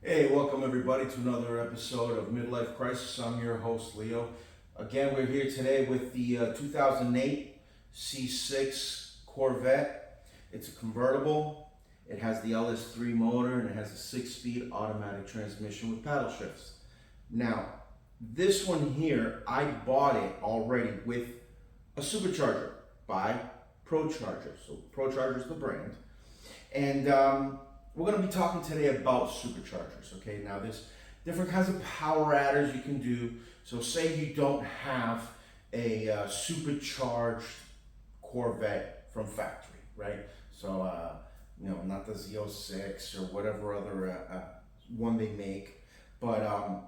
Hey, welcome everybody to another episode of Midlife Crisis. I'm your host, Leo. Again, we're here today with the 2008 C6 Corvette. It's a convertible. It has the LS3 motor and it has a 6-speed automatic transmission with paddle shifts. Now, this one here, I bought it already with a supercharger by Prochargers. So Prochargers is the brand. And we're going to be talking today about superchargers. Okay, now there's different kinds of power adders you can do. So say you don't have a supercharged Corvette from factory, right? So not the Z06 or whatever other one they make, but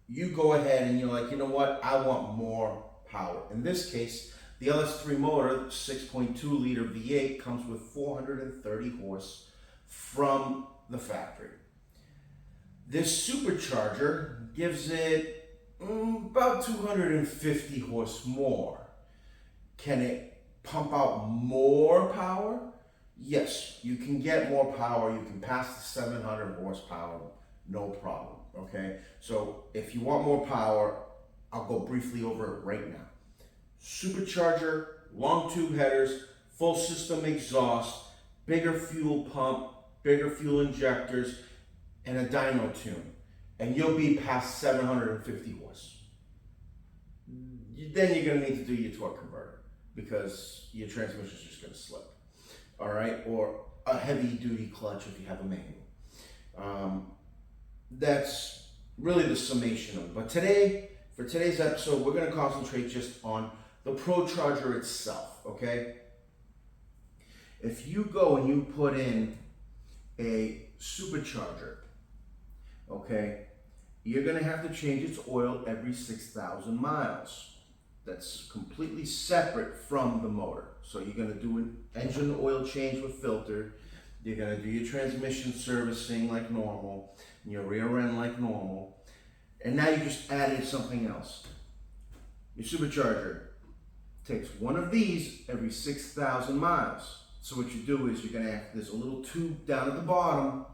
you go ahead and you're like, you know what, I want more power. In this case, the LS3 motor, 6.2 liter V8, comes with 430 horse from the factory. This supercharger gives it about 250 horse more. Can it pump out more power? Yes, you can get more power. You can pass the 700 horsepower, no problem, okay? So if you want more power, I'll go briefly over it right now. Supercharger, long tube headers, full system exhaust, bigger fuel pump, bigger fuel injectors, and a dyno tune. And you'll be past 750 horse. Then you're gonna need to do your torque converter because your transmission's just gonna slip. All right, or a heavy duty clutch if you have a manual. That's really the summation of it. But today, for today's episode, we're gonna concentrate just on the Procharger itself, okay? If you go and you put in a supercharger, okay, you're gonna have to change its oil every 6,000 miles. That's completely separate from the motor. So you're gonna do an engine oil change with filter, you're gonna do your transmission servicing like normal, and your rear end like normal, and now you just added something else. Your supercharger takes one of these every 6,000 miles. So what you do is you're gonna have, there's a little tube down at the bottom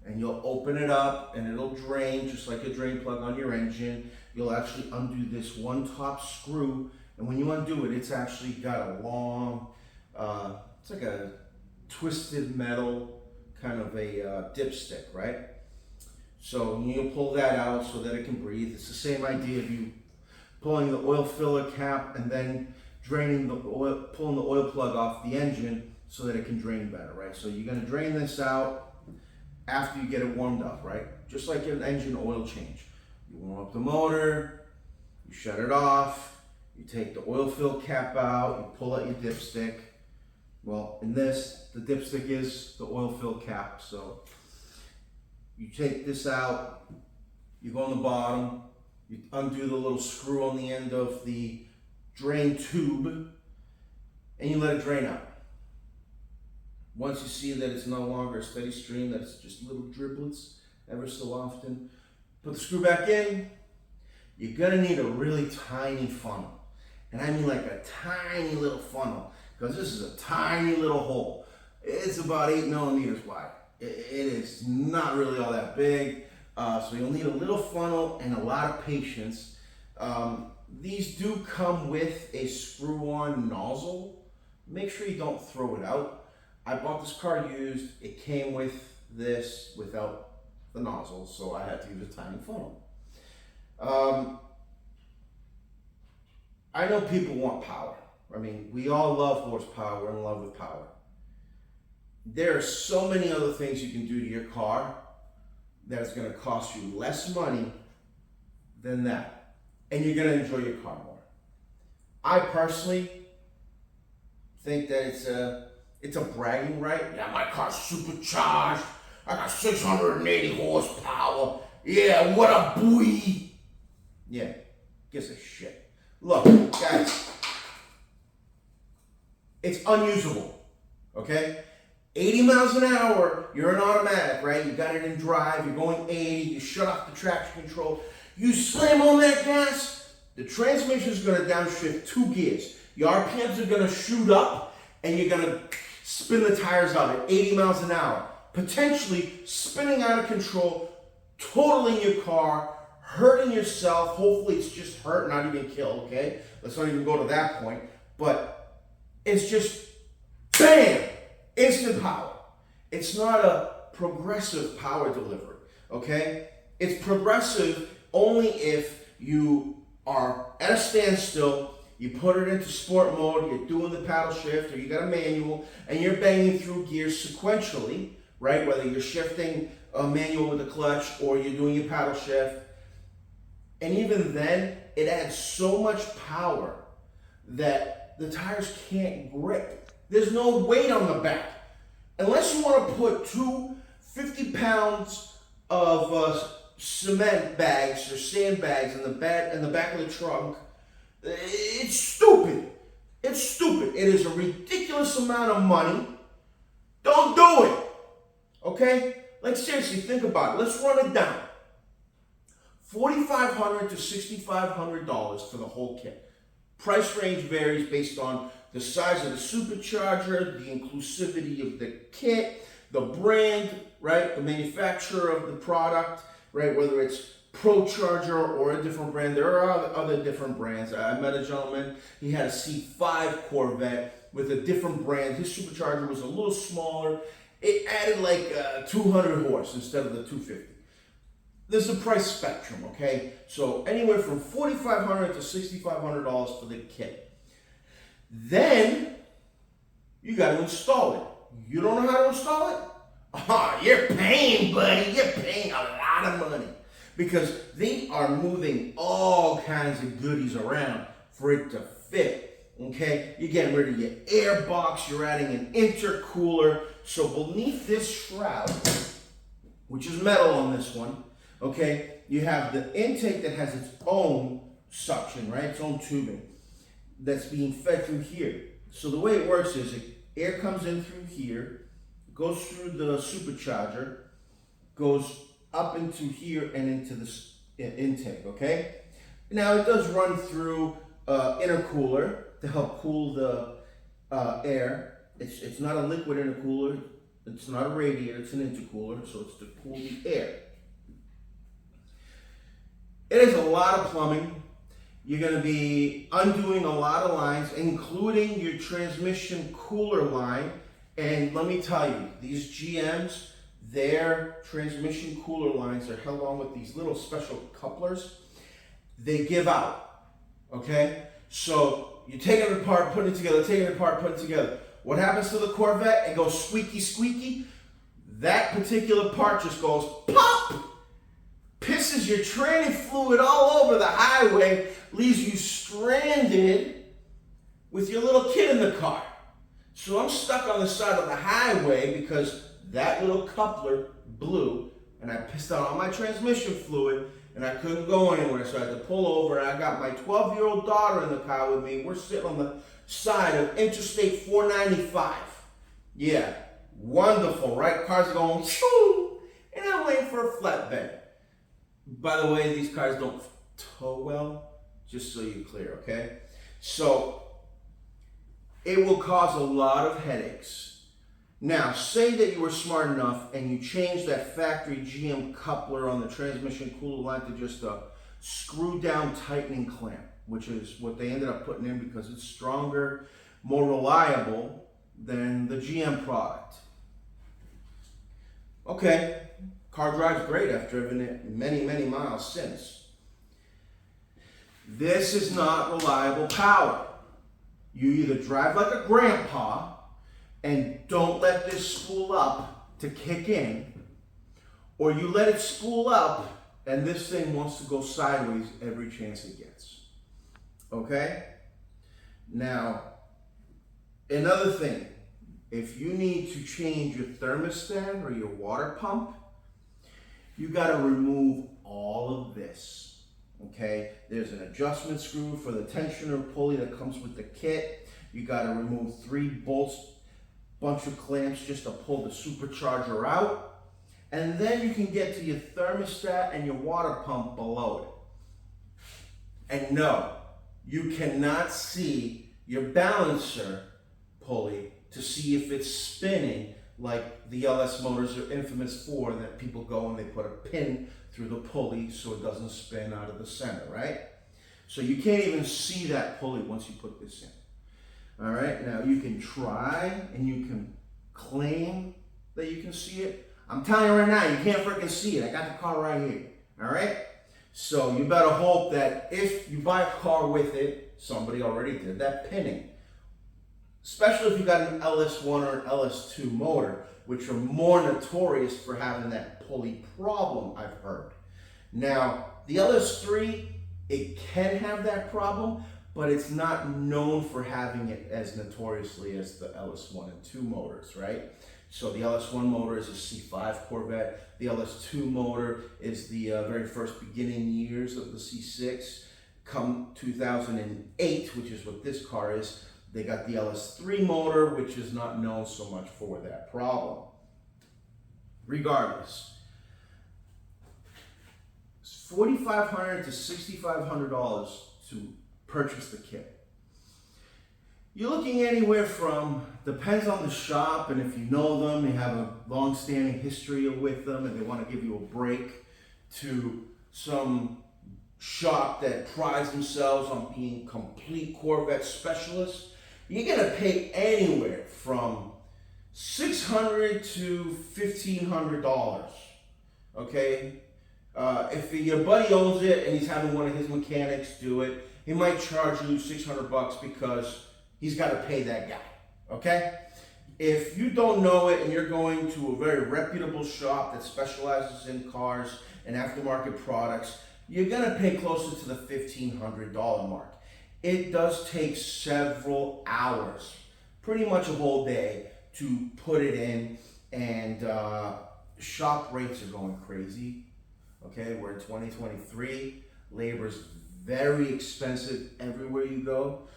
and you'll open it up and it'll drain just like a drain plug on your engine. You'll actually undo this one top screw, and when you undo it, it's actually got a long, it's like a twisted metal kind of a dipstick, right? So you'll pull that out so that it can breathe. It's the same idea of you pulling the oil filler cap and then draining the oil, pulling the oil plug off the engine so that it can drain better, right? So you're gonna drain this out after you get it warmed up, right? Just like an engine oil change. You warm up the motor, you shut it off, you take the oil fill cap out, you pull out your dipstick. Well, in this, the dipstick is the oil fill cap. So you take this out, you go on the bottom, you undo the little screw on the end of the drain tube, and you let it drain out. Once you see that it's no longer a steady stream, that it's just little driblets ever so often, put the screw back in. You're gonna need a really tiny funnel. And I mean like a tiny little funnel, because this is a tiny little hole. It's about 8 millimeters wide. It is not really all that big. So you'll need a little funnel and a lot of patience. These do come with a screw-on nozzle. Make sure you don't throw it out. I bought this car used. It came with this without the nozzle, so I had to use a tiny funnel. I know people want power. I mean, we all love horsepower. We're in love with power. There are so many other things you can do to your car that's going to cost you less money than that. And you're going to enjoy your car more. I personally think that it's a bragging right. Yeah, my car's supercharged. I got 680 horsepower. Yeah, what a boy. Yeah, gives a shit. Look, guys, it's unusable, okay? 80 miles an hour, you're in automatic, right? You got it in drive, you're going 80, you shut off the traction control. You slam on that gas, the transmission is going to downshift 2 gears. Your RPMs are going to shoot up, and you're going to spin the tires out at 80 miles an hour, potentially spinning out of control totaling your car, hurting yourself. Hopefully it's just hurt, not even killed, okay? Let's not even go to that point. But it's just, bam, instant power. It's not a progressive power delivery, okay? It's progressive only if you are at a standstill, you put it into sport mode, you're doing the paddle shift, or you got a manual, and you're banging through gears sequentially, right? Whether you're shifting a manual with a clutch or you're doing your paddle shift. And even then, it adds so much power that the tires can't grip. There's no weight on the back. Unless you want to put two 50 pounds of cement bags or sandbags in the back of the trunk, it's stupid. It's stupid. It is a ridiculous amount of money. Don't do it. Okay? Like seriously, think about it. Let's run it down. $4,500 to $6,500 for the whole kit. Price range varies based on the size of the supercharger, the inclusivity of the kit, the brand, right? The manufacturer of the product, right? Whether it's ProCharger or a different brand. There are other different brands. I met a gentleman, he had a C5 Corvette with a different brand. His supercharger was a little smaller. It added like 200 horse instead of the 250. There's a price spectrum, okay? So anywhere from $4,500 to $6,500 for the kit. Then you got to install it. You don't know how to install it? Oh, you're paying, buddy. You're paying a lot of money because they are moving all kinds of goodies around for it to fit. Okay, you're getting rid of your air box. You're adding an intercooler. So beneath this shroud, which is metal on this one, okay, you have the intake that has its own suction, right? Its own tubing that's being fed through here. So the way it works is air comes in through here, goes through the supercharger, goes up into here and into this intake, okay? Now it does run through intercooler to help cool the air. It's not a liquid intercooler, it's not a radiator, it's an intercooler, so it's to cool the air. It is a lot of plumbing. You're going to be undoing a lot of lines, including your transmission cooler line. And let me tell you, these GMs, their transmission cooler lines are held on with these little special couplers. They give out, okay? So you take it apart, put it together, take it apart, put it together. What happens to the Corvette? It goes squeaky, squeaky. That particular part just goes pop! Pisses your tranny fluid all over the highway, leaves you stranded with your little kid in the car. So I'm stuck on the side of the highway because that little coupler blew and I pissed out all my transmission fluid and I couldn't go anywhere. So I had to pull over and I got my 12-year-old daughter in the car with me. We're sitting on the side of Interstate 495. Yeah, wonderful, right? Cars are going shoo, and I'm waiting for a flatbed. By the way, these cars don't tow well, just so you're clear, okay? So it will cause a lot of headaches. Now, say that you were smart enough and you changed that factory GM coupler on the transmission cooler line to just a screw down tightening clamp, which is what they ended up putting in because it's stronger, more reliable than the GM product. Okay. Car drives great. I've driven it many, many miles since. This is not reliable power. You either drive like a grandpa and don't let this spool up to kick in, or you let it spool up and this thing wants to go sideways every chance it gets. Okay? Now, another thing, if you need to change your thermostat or your water pump, you got to remove all of this, okay? There's an adjustment screw for the tensioner pulley that comes with the kit. You got to remove 3 bolts, bunch of clamps just to pull the supercharger out. And then you can get to your thermostat and your water pump below it. And no, you cannot see your balancer pulley to see if it's spinning like the LS motors are infamous for, that people go and they put a pin through the pulley so it doesn't spin out of the center, right? So you can't even see that pulley once you put this in. All right, now you can try and you can claim that you can see it. I'm telling you right now, you can't freaking see it. I got the car right here, all right? So you better hope that if you buy a car with it, somebody already did that pinning. Especially if you got an LS1 or an LS2 motor, which are more notorious for having that pulley problem, I've heard. Now, the LS3, it can have that problem, but it's not known for having it as notoriously as the LS1 and 2 motors, right? So the LS1 motor is a C5 Corvette. The LS2 motor is the very first beginning years of the C6. Come 2008, which is what this car is, they got the LS3 motor, which is not known so much for that problem. Regardless, it's $4,500 to $6,500 to purchase the kit. You're looking anywhere from, depends on the shop, and if you know them, you have a long-standing history with them, and they want to give you a break, to some shop that prides themselves on being complete Corvette specialists. You're going to pay anywhere from $600 to $1,500, okay? If your buddy owns it and he's having one of his mechanics do it, he might charge you $600 because he's got to pay that guy, okay? If you don't know it and you're going to a very reputable shop that specializes in cars and aftermarket products, you're going to pay closer to the $1,500 mark. It does take several hours, pretty much a whole day, to put it in, and shop rates are going crazy. Okay, we're in 2023. Labor's very expensive everywhere you go,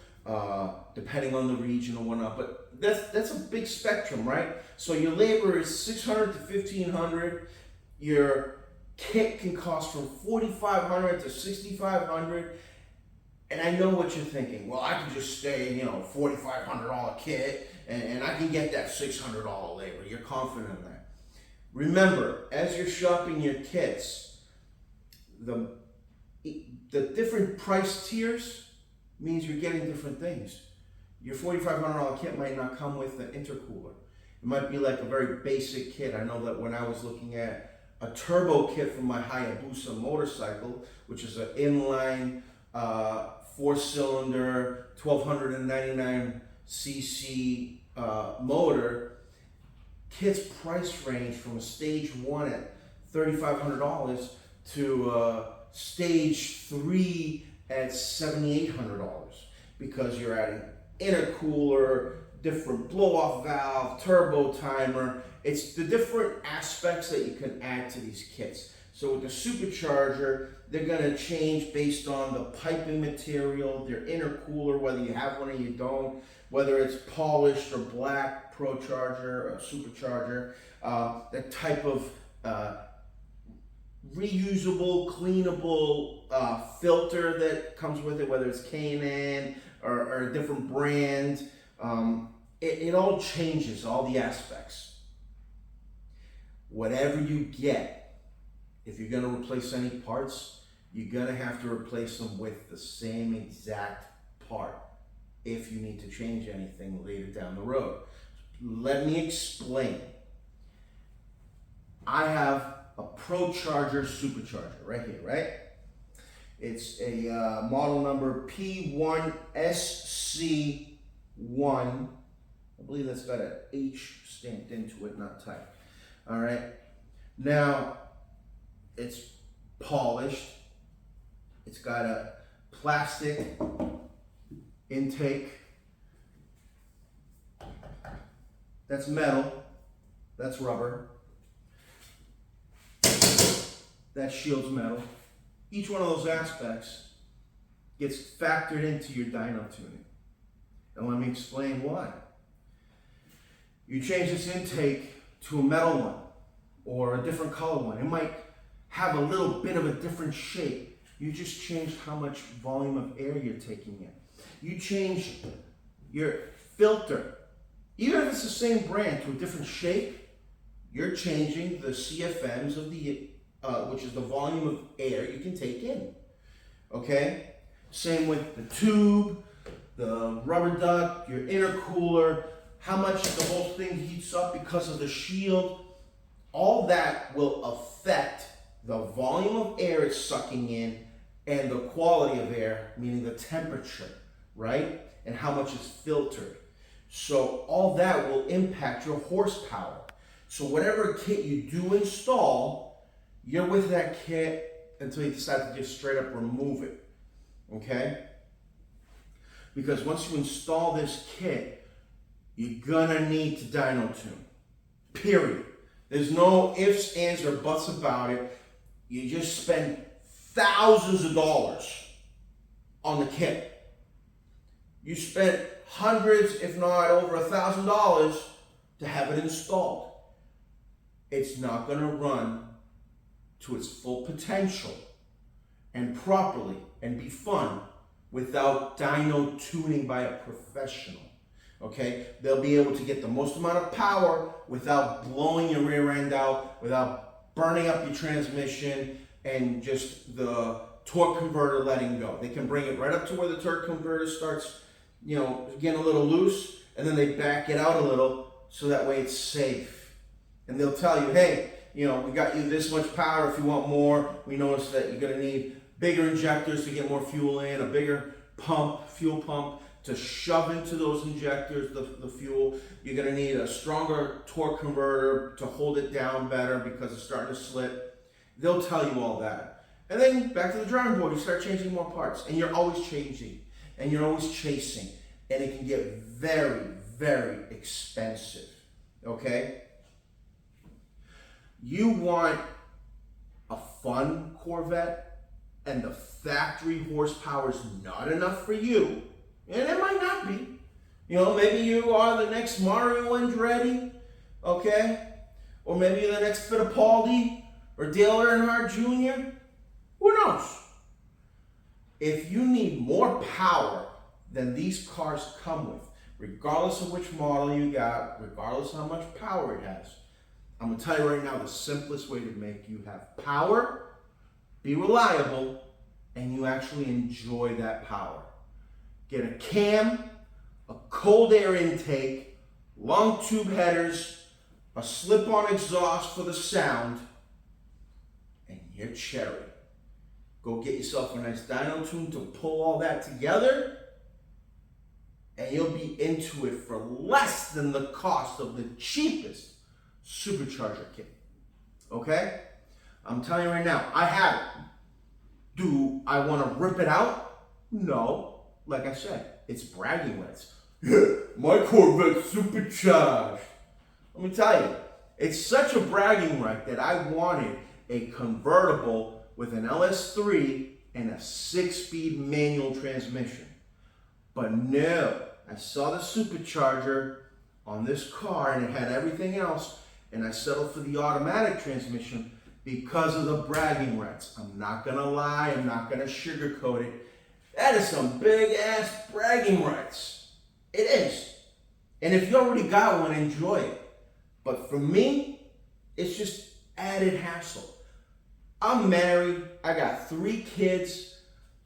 depending on the region and whatnot. But that's a big spectrum, right? So your labor is $600 to $1,500. Your kit can cost from $4,500 to $6,500. And I know what you're thinking. Well, I can just stay, $4,500 kit, and I can get that $600 labor. You're confident in that. Remember, as you're shopping your kits, the different price tiers means you're getting different things. Your $4,500 kit might not come with an intercooler. It might be like a very basic kit. I know that when I was looking at a turbo kit for my Hayabusa motorcycle, which is an inline 4-cylinder 1299 cc motor, kits price range from a stage 1 at $3,500 to stage 3 at $7,800, because you're adding intercooler, different blow-off valve, turbo timer. It's the different aspects that you can add to these kits. So with the supercharger, they're going to change based on the piping material, their intercooler, whether you have one or you don't, whether it's polished or black procharger or supercharger, the type of reusable, cleanable filter that comes with it, whether it's K&N or a different brand. It all changes, all the aspects. Whatever you get, if you're going to replace any parts, you're going to have to replace them with the same exact part if you need to change anything later down the road. Let me explain. I have a ProCharger supercharger right here, right? It's a model number P1SC1. I believe that's got an H stamped into it, not typed. All right. Now, it's polished. It's got a plastic intake. That's metal. That's rubber. That shields metal. Each one of those aspects gets factored into your dyno tuning. And let me explain why. You change this intake to a metal one or a different color one. It might have a little bit of a different shape. You just changed how much volume of air you're taking in. You change your filter Even if it's the same brand to a different shape, you're changing the CFMs of the, which is the volume of air you can take in. Okay? Same with the tube, the rubber duct, your intercooler, how much the whole thing heats up because of the shield. All that will affect the volume of air it's sucking in and the quality of air, meaning the temperature, right? And how much is filtered. So all that will impact your horsepower. So whatever kit you do install, you're with that kit until you decide to just straight up remove it, okay? Because once you install this kit, you're gonna need to dyno tune, period. There's no ifs, ands, or buts about it. You just spend thousands of dollars on the kit. You spent hundreds, if not over $1,000 to have it installed. It's not gonna run to its full potential and properly and be fun without dyno tuning by a professional. Okay, they'll be able to get the most amount of power without blowing your rear end out, without burning up your transmission, and just the torque converter letting go. They can bring it right up to where the torque converter starts, getting a little loose, and then they back it out a little so that way it's safe. And they'll tell you, hey, we got you this much power. If you want more, we noticed that you're gonna need bigger injectors to get more fuel in, a bigger fuel pump, to shove into those injectors the fuel. You're gonna need a stronger torque converter to hold it down better because it's starting to slip. They'll tell you all that. And then back to the drawing board, you start changing more parts, and you're always changing, and you're always chasing, and it can get very, very expensive, okay? You want a fun Corvette, and the factory horsepower is not enough for you, and it might not be. Maybe you are the next Mario Andretti, okay? Or maybe you're the next Fittipaldi or Dale Earnhardt Jr. Who knows? If you need more power than these cars come with, regardless of which model you got, regardless of how much power it has, I'm going to tell you right now the simplest way to make you have power, be reliable, and you actually enjoy that power. Get a cam, a cold air intake, long tube headers, a slip-on exhaust for the sound, and you're cherry. Go get yourself a nice dyno tune to pull all that together, and you'll be into it for less than the cost of the cheapest supercharger kit. Okay? I'm telling you right now, I have it. Do I want to rip it out? No. Like I said, it's bragging rights. Yeah, my Corvette's supercharged. Let me tell you, it's such a bragging right that I wanted a convertible with an LS3 and a 6-speed manual transmission. But no, I saw the supercharger on this car and it had everything else, and I settled for the automatic transmission because of the bragging rights. I'm not gonna lie, I'm not gonna sugarcoat it. That is some big ass bragging rights. It is. And if you already got one, enjoy it. But for me, it's just added hassle. I'm married, I got 3 kids,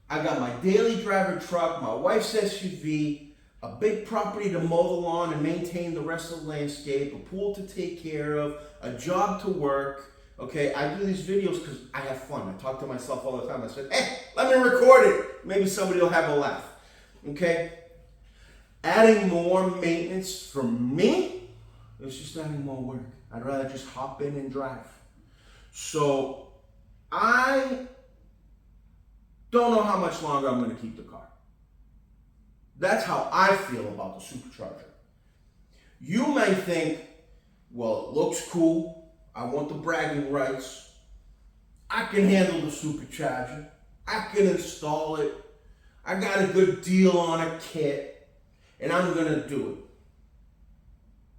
I got my daily driver truck, my wife's SUV, a big property to mow the lawn and maintain the rest of the landscape, a pool to take care of, a job to work. Okay, I do these videos because I have fun. I talk to myself all the time. I said, hey, let me record it. Maybe somebody will have a laugh. Okay? Adding more maintenance for me, it's just adding more work. I'd rather just hop in and drive. So I don't know how much longer I'm going to keep the car. That's how I feel about the supercharger. You may think, well, it looks cool. I want the bragging rights. I can handle the supercharger. I can install it. I got a good deal on a kit, and I'm gonna do it.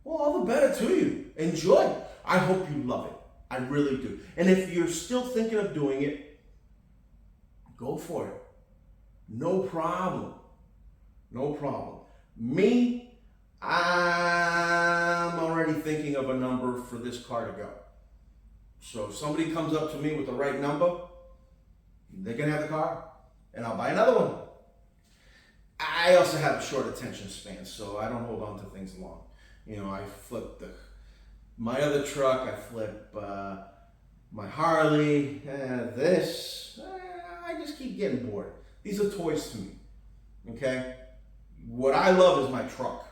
Well, all the better to you. Enjoy it. I hope you love it. I really do. And if you're still thinking of doing it, go for it. No problem. No problem. Me, I'm already thinking of a number for this car to go. So if somebody comes up to me with the right number, they can have the car, and I'll buy another one. I also have a short attention span, so I don't hold on to things long. You know, I flip my other truck, I flip my Harley, I just keep getting bored. These are toys to me, okay? What I love is my truck.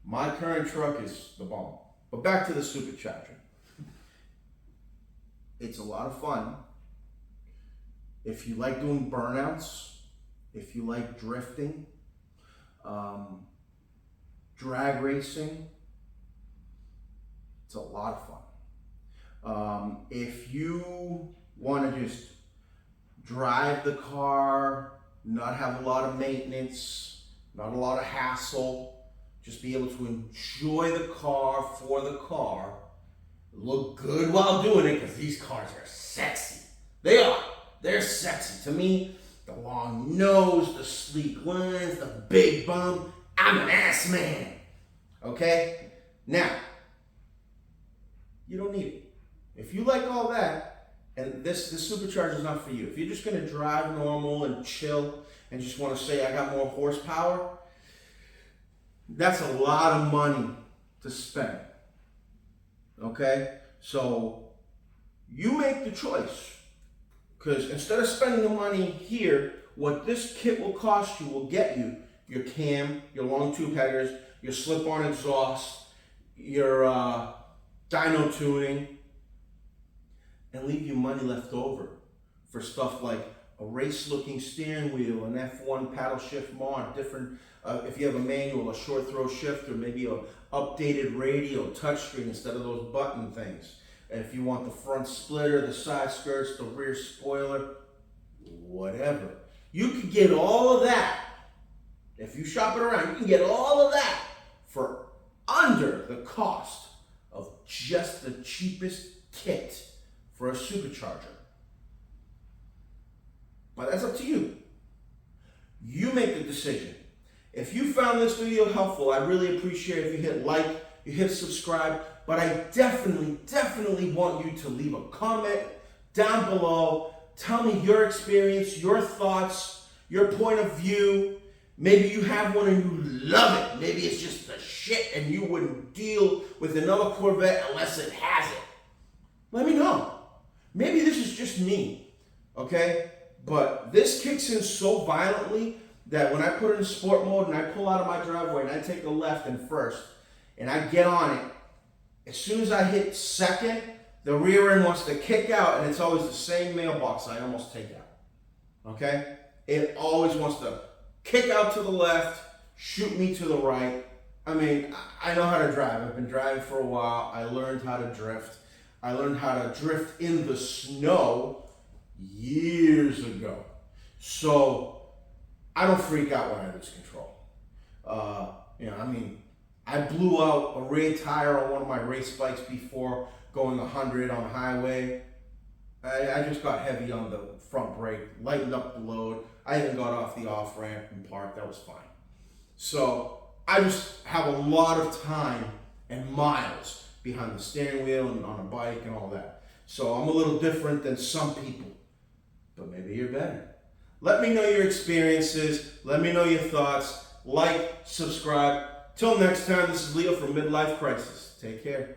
My current truck is the bomb. But back to the supercharger. It's a lot of fun. If you like doing burnouts, if you like drifting, drag racing, it's a lot of fun. If you want to just drive the car, not have a lot of maintenance, not a lot of hassle, just be able to enjoy the car for the car, look good while doing it, because these cars are sexy. They are. They're sexy. To me, the long nose, the sleek lines, the big bum. I'm an ass man. Okay? Now, you don't need it. If you like all that, and this supercharger is not for you. If you're just going to drive normal and chill and just want to say, I got more horsepower, that's a lot of money to spend. Okay? So, you make the choice. Because instead of spending the money here, what this kit will cost you will get you your cam, your long tube headers, your slip-on exhaust, your dyno tuning, and leave you money left over for stuff like a race-looking steering wheel, an F1 paddle shift mod, different, if you have a manual, a short throw shifter, maybe a updated radio touchscreen instead of those button things. And if you want the front splitter, the side skirts, the rear spoiler, whatever. You can get all of that. If you shop it around, you can get all of that for under the cost of just the cheapest kit for a supercharger. But that's up to you. You make the decision. If you found this video helpful, I really appreciate it if you hit like, you hit subscribe, but I definitely want you to leave a comment down below. Tell me your experience, your thoughts, your point of view. Maybe you have one and you love it. Maybe it's just the shit and you wouldn't deal with another Corvette unless it has it. Let me know. Maybe this is just me, okay? But this kicks in so violently that when I put it in sport mode and I pull out of my driveway and I take a left and first and I get on it, as soon as I hit second, the rear end wants to kick out, and it's always the same mailbox I almost take out, okay? It always wants to kick out to the left, shoot me to the right. I mean, I know how to drive. I've been driving for a while. I learned how to drift. I learned how to drift in the snow years ago. So I don't freak out when I lose control. I blew out a rear tire on one of my race bikes before going 100 on the highway. I just got heavy on the front brake, lightened up the load. I even got off the off-ramp and parked. That was fine. So I just have a lot of time and miles behind the steering wheel and on a bike and all that. So I'm a little different than some people, but maybe you're better. Let me know your experiences. Let me know your thoughts. Like, subscribe. Till next time, this is Leo from Midlife Crisis. Take care.